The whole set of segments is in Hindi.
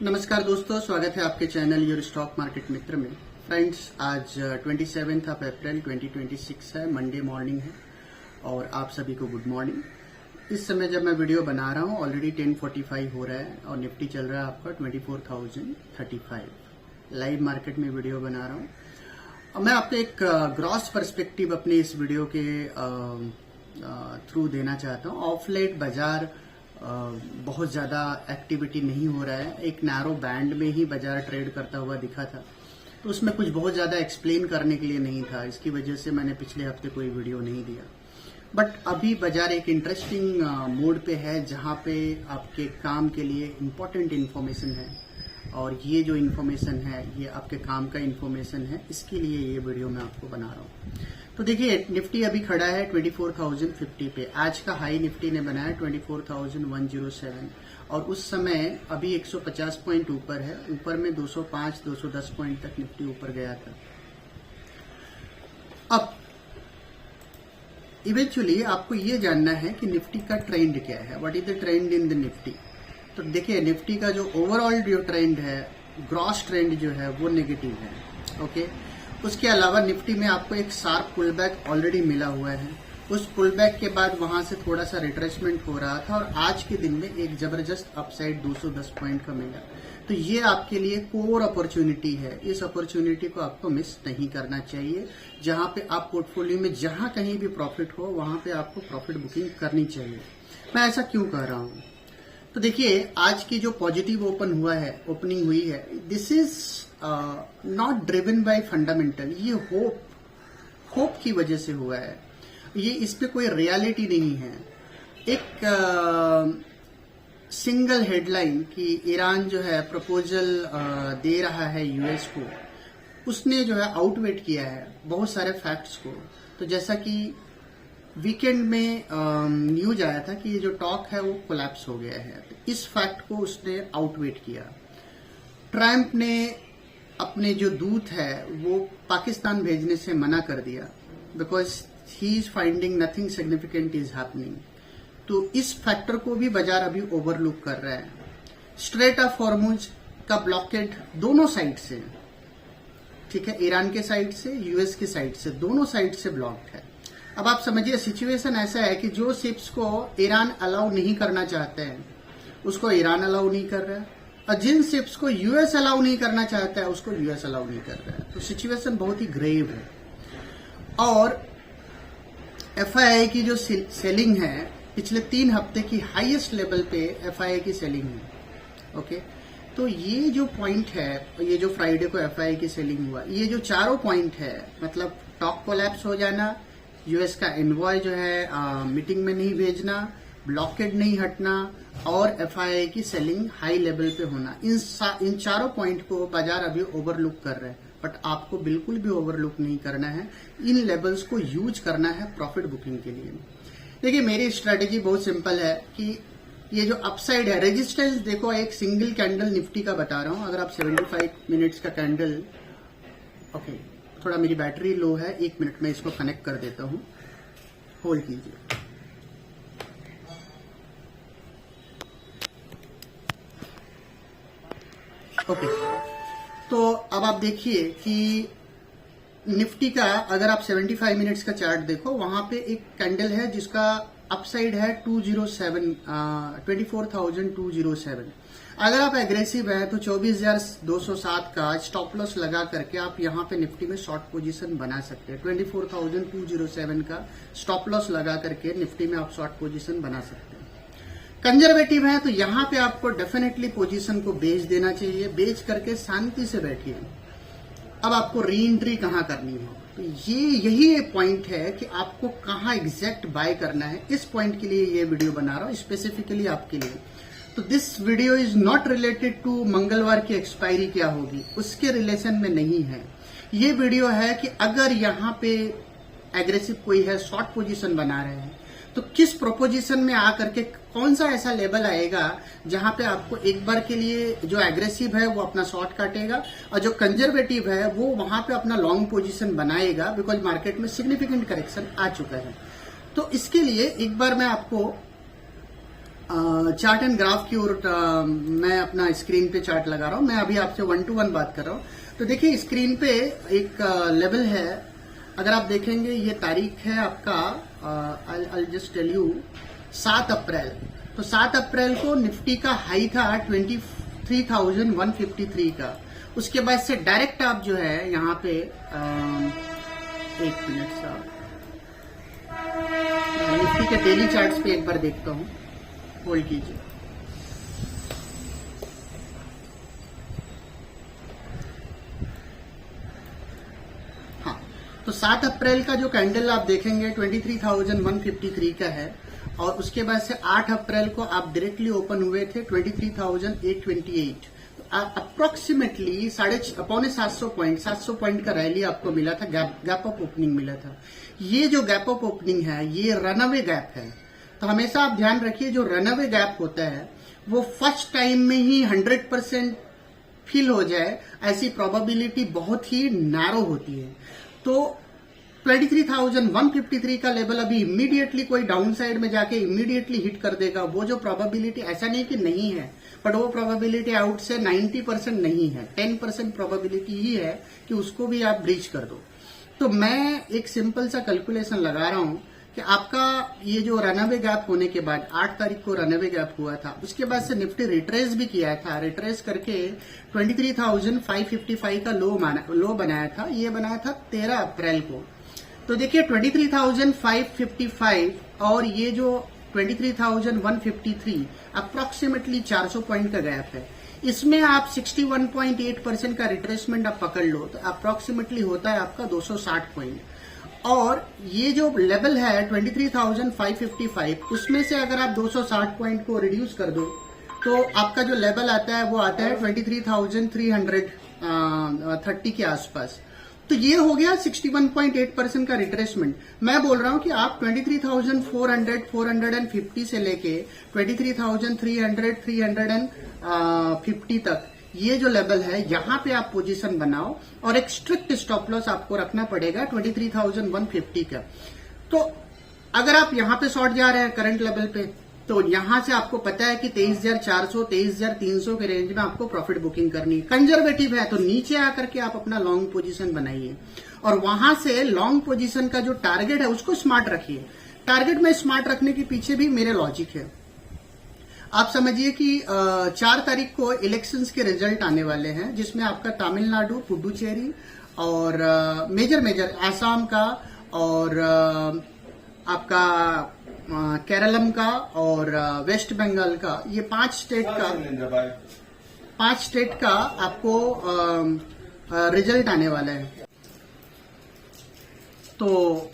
नमस्कार दोस्तों, स्वागत है आपके चैनल योर स्टॉक मार्केट मित्र में। फ्रेंड्स, आज 27 अप्रैल 2026 है, मंडे मॉर्निंग है और आप सभी को गुड मॉर्निंग। इस समय जब मैं वीडियो बना रहा हूँ ऑलरेडी 10:45 हो रहा है और निफ्टी चल रहा है आपका 24,035। लाइव मार्केट में वीडियो बना रहा हूँ और मैं आपको एक ग्रॉस पर्सपेक्टिव अपने इस वीडियो के थ्रू देना चाहता हूँ। ऑफ लेट बाजार बहुत ज़्यादा एक्टिविटी नहीं हो रहा है, एक नैरो बैंड में ही बाजार ट्रेड करता हुआ दिखा था, तो उसमें कुछ बहुत ज़्यादा एक्सप्लेन करने के लिए नहीं था। इसकी वजह से मैंने पिछले हफ्ते कोई वीडियो नहीं दिया। बट अभी बाजार एक इंटरेस्टिंग मोड पे है जहाँ पे आपके काम के लिए इम्पोर्टेंट इन्फॉर्मेशन है और ये जो इन्फॉर्मेशन है ये आपके काम का इन्फॉर्मेशन है, इसके लिए ये वीडियो मैं आपको बना रहा हूँ। तो देखिए, निफ्टी अभी खड़ा है 24,050 पे। आज का हाई निफ्टी ने बनाया 24,107 और उस समय अभी 150 पॉइंट ऊपर है। ऊपर में 205-210 पॉइंट तक निफ्टी ऊपर गया था। अब इवेंचुअली आपको ये जानना है कि निफ्टी का ट्रेंड क्या है, what is the trend in the Nifty. तो देखिए, निफ्टी का जो ओवरऑल जो ट्रेंड है, ग्रॉस ट्रेंड जो है वो नेगेटिव है। ओके, उसके अलावा निफ्टी में आपको एक शार्प पुल बैक ऑलरेडी मिला हुआ है। उस पुल बैक के बाद वहां से थोड़ा सा रिट्रेसमेंट हो रहा था और आज के दिन में एक जबरदस्त अपसाइड 210 पॉइंट का मिला। तो ये आपके लिए कोर अपॉर्चुनिटी है। इस अपॉर्चुनिटी को आपको मिस नहीं करना चाहिए। जहां पे आप पोर्टफोलियो में जहां कहीं भी प्रॉफिट हो वहां पे आपको प्रॉफिट बुकिंग करनी चाहिए। मैं ऐसा क्यों कह रहा हूं? तो देखिए, आज की जो पॉजिटिव ओपनिंग हुई है, this is not driven by fundamental. ये होप की वजह से हुआ है। ये इस पे कोई रियलिटी नहीं है। एक सिंगल हेडलाइन कि ईरान जो है प्रपोजल दे रहा है यूएस को, उसने जो है आउटवेट किया है बहुत सारे फैक्ट्स को। तो जैसा कि वीकेंड में न्यूज आया था कि ये जो टॉक है वो कोलैप्स हो गया है, तो इस फैक्ट को उसने आउटवेट किया। ट्रम्प ने अपने जो दूत है वो पाकिस्तान भेजने से मना कर दिया because he is finding nothing significant is happening. तो इस फैक्टर को भी बाजार अभी ओवरलुक कर रहा है। स्ट्रेट ऑफ हॉर्मुज का ब्लॉकेड दोनों साइड से, ठीक है, ईरान के साइड से, यूएस के साइड से, दोनों साइड से ब्लॉक्ड है। अब आप समझिए, सिचुएशन ऐसा है कि जो शिप्स को ईरान अलाउ नहीं करना चाहते हैं उसको ईरान अलाउ नहीं कर रहा है और जिन शिप्स को यूएस अलाउ नहीं करना चाहता है उसको यूएस अलाउ नहीं कर रहा है। तो सिचुएशन बहुत ही ग्रेव है। और एफआईआई की जो सेलिंग है पिछले 3 हफ्ते की हाईएस्ट लेवल पे एफआईआई की सेलिंग है। ओके, तो ये जो पॉइंट है, ये जो फ्राइडे को एफआईआई की सेलिंग हुआ, ये जो चारों पॉइंट है, मतलब टॉक कोलैप्स हो जाना, यूएस का एनवॉय जो है मीटिंग में नहीं भेजना, ब्लॉकेड नहीं हटना और एफआईआई की सेलिंग हाई लेवल पे होना, इन चारों पॉइंट को बाजार अभी ओवरलुक कर रहे हैं। बट आपको बिल्कुल भी ओवरलुक नहीं करना है। इन लेवल्स को यूज करना है प्रॉफिट बुकिंग के लिए। देखिए, मेरी स्ट्रेटेजी बहुत सिंपल है कि ये जो अपसाइड है, रेजिस्टेंस देखो, एक सिंगल कैंडल निफ्टी का बता रहा हूं। अगर आप 75 मिनट्स का कैंडल, ओके, थोड़ा मेरी बैटरी लो है, 1 मिनट में इसको कनेक्ट कर देता हूं, होल्ड कीजिए। ओके, तो अब आप देखिए कि निफ्टी का अगर आप 75 मिनट्स का चार्ट देखो, वहां पे एक कैंडल है जिसका अपसाइड है 24,207। अगर आप एग्रेसिव है तो 24,207 का स्टॉप लॉस लगा करके आप यहां पे निफ्टी में शॉर्ट पोजीशन बना सकते हैं। 24,207 का स्टॉप लॉस लगा करके निफ्टी में आप शॉर्ट पोजीशन बना सकते हैं। कंजर्वेटिव है तो यहां पे आपको डेफिनेटली पोजीशन को बेच देना चाहिए। बेच करके शांति से बैठिए। अब आपको री एंट्री कहां करनी है, तो यही एक पॉइंट है कि आपको कहां एग्जैक्ट बाय करना है। इस पॉइंट के लिए ये वीडियो बना रहा हूं स्पेसिफिकली आपके लिए। तो this video is not related to मंगलवार की एक्सपायरी क्या होगी, उसके रिलेशन में नहीं है। ये वीडियो है कि अगर यहां पे एग्रेसिव कोई है, शॉर्ट पोजीशन बना रहे हैं, तो किस प्रोपोजिशन में आकर के कौन सा ऐसा लेवल आएगा जहां पे आपको एक बार के लिए जो एग्रेसिव है वो अपना शॉर्ट काटेगा और जो कंजर्वेटिव है वो वहां पे अपना लॉन्ग पोजीशन बनाएगा, बिकॉज मार्केट में सिग्निफिकेंट करेक्शन आ चुका है। तो इसके लिए एक बार मैं आपको चार्ट एंड ग्राफ की ओर मैं अपना स्क्रीन पे चार्ट लगा रहा हूं। मैं अभी आपसे 1 to 1 बात कर रहा हूं। तो देखिए स्क्रीन पे एक लेवल है, अगर आप देखेंगे ये तारीख है आपका, आई जस्ट टेल यू, 7 अप्रैल। तो 7 अप्रैल को निफ्टी का हाई था 23,153 का। उसके बाद से डायरेक्ट आप जो है यहाँ पे एक मिनट साहब, निफ्टी के डेली चार्ट्स पे एक बार देखता हूँ, होल्ड कीजिए। हाँ, तो 7 अप्रैल का जो कैंडल आप देखेंगे 23,153 का है, और उसके बाद से 8 अप्रैल को आप डायरेक्टली ओपन हुए थे 23,828। अप्रोक्सीमेटली 750 पॉइंट का रैली आपको मिला था, गैप अप ओपनिंग मिला था। ये जो गैप अप ओपनिंग है ये रनअवे गैप है। तो हमेशा आप ध्यान रखिए, जो रनअवे गैप होता है वो फर्स्ट टाइम में ही 100% फिल हो जाए, ऐसी प्रोबेबिलिटी बहुत ही नैरो होती है। तो 23,153 का लेवल अभी इमीडिएटली कोई डाउन साइड में जाके इमीडिएटली हिट कर देगा, वो जो प्रोबेबिलिटी, ऐसा नहीं कि नहीं है, बट वो प्रोबेबिलिटी आउट से 90% नहीं है, 10% प्रोबेबिलिटी ही है कि उसको भी आप ब्रीच कर दो। तो मैं एक सिंपल सा कैलकुलेशन लगा रहा हूं कि आपका ये जो रनअवे गैप होने के बाद 8 तारीख को रनअवे गैप हुआ था, उसके बाद से निफ्टी रिट्रेस भी किया था, रिट्रेस करके 23,555 का लो बनाया था। ये बनाया था 13 अप्रैल को। तो देखिए 23,555 और ये जो 23,153 अप्रोक्सीमेटली 400 पॉइंट का गैप है। इसमें आप 61.8% का रिट्रेसमेंट आप पकड़ लो तो अप्रोक्सीमेटली होता है आपका 260 पॉइंट। और ये जो लेवल है 23,555, उसमें से अगर आप 260 पॉइंट को रिड्यूस कर दो तो आपका जो लेवल आता है वो आता है 23,330 के आसपास। तो ये हो गया 61.8% का रिट्रेसमेंट। मैं बोल रहा हूं कि आप 23,450 से लेके 23,350 तक ये जो लेवल है, यहां पे आप पोजीशन बनाओ और एक स्ट्रिक्ट स्टॉप लॉस आपको रखना पड़ेगा 23,150 का। तो अगर आप यहां पे शॉर्ट जा रहे हैं करंट लेवल पे, तो यहां से आपको पता है कि 23,400 23,300 के रेंज में आपको प्रॉफिट बुकिंग करनी है। कंजर्वेटिव है तो नीचे आकर के आप अपना लॉन्ग पोजीशन बनाइए, और वहां से लॉन्ग पोजीशन का जो टारगेट है उसको स्मार्ट रखिए। टारगेट में स्मार्ट रखने के पीछे भी मेरे लॉजिक है। आप समझिए कि 4 तारीख को इलेक्शंस के रिजल्ट आने वाले हैं, जिसमें आपका तमिलनाडु, पुडुचेरी और मेजर आसाम का और आपका केरलम का और वेस्ट बंगाल का, ये 5 स्टेट का आपको रिजल्ट आने वाला है। तो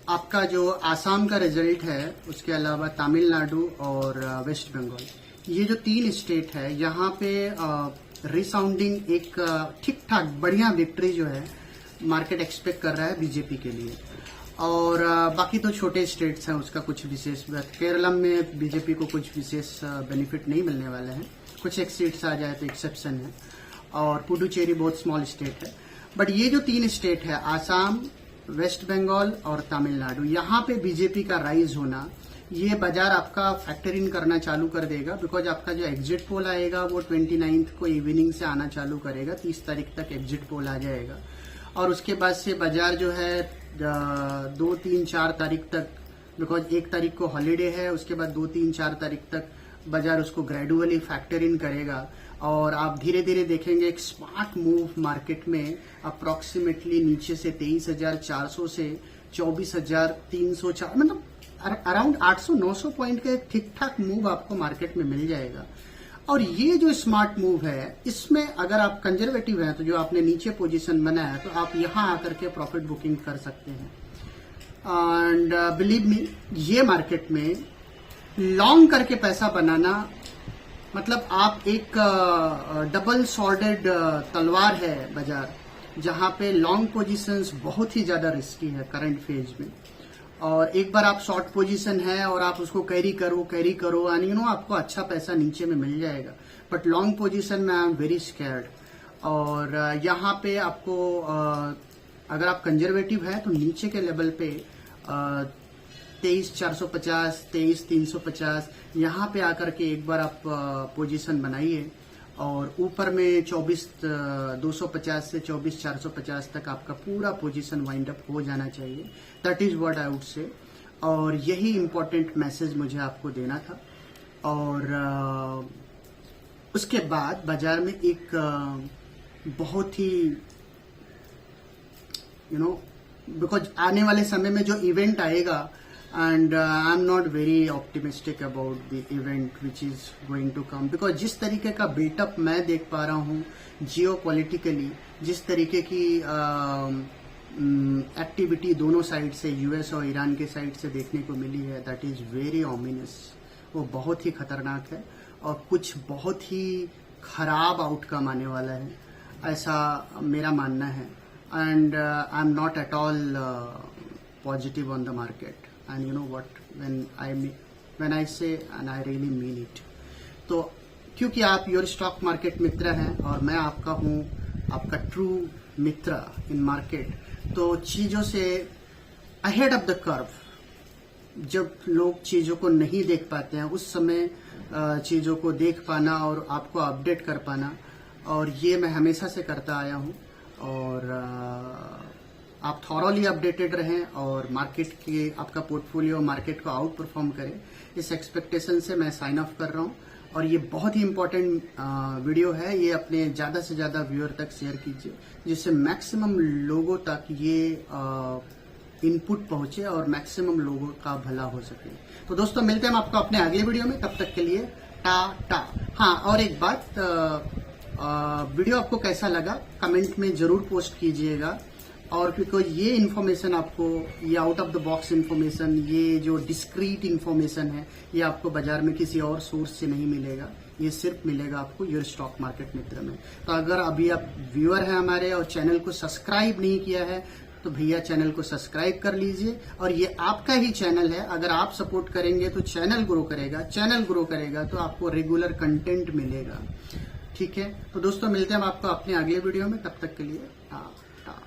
आपका जो आसाम का रिजल्ट है, उसके अलावा तमिलनाडु और वेस्ट बंगाल, ये जो 3 स्टेट है, यहाँ पे रिसाउंडिंग एक ठीक ठाक बढ़िया विक्ट्री जो है मार्केट एक्सपेक्ट कर रहा है बीजेपी के लिए। और बाकी तो छोटे स्टेट्स हैं, उसका कुछ विशेष, केरलम में बीजेपी को कुछ विशेष बेनिफिट नहीं मिलने वाले हैं, कुछ एक सीट्स आ जाए तो एक्सेप्शन है, और पुडुचेरी बहुत स्मॉल स्टेट है। बट ये जो 3 स्टेट है, आसाम, वेस्ट बंगाल और तमिलनाडु, यहाँ पे बीजेपी का राइज होना, ये बाजार आपका फैक्टर इन करना चालू कर देगा। बिकॉज आपका जो एग्जिट पोल आएगा वो 29 को इवनिंग से आना चालू करेगा, 30 तारीख तक एग्जिट पोल आ जाएगा, और उसके बाद से बाजार जो है 2, 3, 4 तारीख तक, बिकॉज 1 तारीख को हॉलीडे है, उसके बाद 2, 3, 4 तारीख तक बाजार उसको ग्रेजुअली फैक्टर इन करेगा, और आप धीरे धीरे देखेंगे एक स्मार्ट मूव मार्केट में अप्रोक्सीमेटली नीचे से 23,400 से 24,304, मतलब अराउंड 800-900 पॉइंट का एक ठीक ठाक मूव आपको मार्केट में मिल जाएगा। और ये जो स्मार्ट मूव है, इसमें अगर आप कंजर्वेटिव हैं तो जो आपने नीचे पोजीशन बनाया है, तो आप यहां आकर के प्रॉफिट बुकिंग कर सकते हैं। एंड बिलीव मी, ये मार्केट में लॉन्ग करके पैसा बनाना, मतलब आप एक डबल सॉर्डेड तलवार है बाजार, जहां पे लॉन्ग पोजीशंस बहुत ही ज्यादा रिस्की है करंट फेज में। और एक बार आप शॉर्ट पोजीशन है और आप उसको कैरी करो एंड आपको अच्छा पैसा नीचे में मिल जाएगा। बट लॉन्ग पोजीशन में आई एम वेरी स्कैर्ड। और यहाँ पे आपको अगर आप कंजर्वेटिव है तो नीचे के लेवल पे 23,450, 23,350 यहाँ पे आकर के एक बार आप पोजीशन बनाइए और ऊपर में 24,250 से 24,450 तक आपका पूरा पोजीशन वाइंड अप हो जाना चाहिए। That is what I would say. और यही इम्पोर्टेंट मैसेज मुझे आपको देना था। और उसके बाद बाजार में एक बहुत ही बिकॉज आने वाले समय में जो इवेंट आएगा, and I am not very optimistic about the event which is going to come, because जिस तरीके का बेटअप मैं देख पा रहा हूँ जियो पॉलिटिकली, जिस तरीके की एक्टिविटी दोनों साइड से, यूएस और ईरान के साइड से देखने को मिली है, दैट इज वेरी ऑमिनस। वो बहुत ही खतरनाक है और कुछ बहुत ही खराब आउटकम आने वाला है, ऐसा मेरा मानना है। And I am not at all positive on the market, and you know what, when I say and I really mean it. तो क्योंकि आप योर स्टॉक मार्केट मित्र हैं और मैं आपका हूं आपका ट्रू मित्र इन मार्केट, तो चीजों से अहेड ऑफ द कर्व, जब लोग चीजों को नहीं देख पाते हैं उस समय चीजों को देख पाना और आपको अपडेट कर पाना, और ये मैं हमेशा से करता आया हूं। और आप थॉरली अपडेटेड रहें और मार्केट के आपका पोर्टफोलियो मार्केट को आउट परफॉर्म करे, इस एक्सपेक्टेशन से मैं साइन ऑफ कर रहा हूं। और ये बहुत ही इंपॉर्टेंट वीडियो है, ये अपने ज्यादा से ज्यादा व्यूअर तक शेयर कीजिए जिससे मैक्सिमम लोगों तक ये इनपुट पहुंचे और मैक्सिमम लोगों का भला हो सके। तो दोस्तों मिलते हैं हम आपको अपने अगले वीडियो में, तब तक के लिए टाटा। हाँ, और एक बात, वीडियो आपको कैसा लगा कमेंट में जरूर पोस्ट कीजिएगा। और बिकॉज ये इन्फॉर्मेशन आपको, ये out of the box information, ये जो डिस्क्रीट इन्फॉर्मेशन है, ये आपको बाजार में किसी और सोर्स से नहीं मिलेगा, ये सिर्फ मिलेगा आपको योर स्टॉक मार्केट मित्र में। तो अगर अभी आप व्यूअर हैं हमारे और चैनल को सब्सक्राइब नहीं किया है तो भैया चैनल को सब्सक्राइब कर लीजिए। और ये आपका ही चैनल है, अगर आप सपोर्ट करेंगे तो चैनल ग्रो करेगा, चैनल ग्रो करेगा तो आपको रेगुलर कंटेंट मिलेगा। ठीक है, तो दोस्तों मिलते हैं हम आपको अपने अगले वीडियो में, तब तक के लिए टाटा।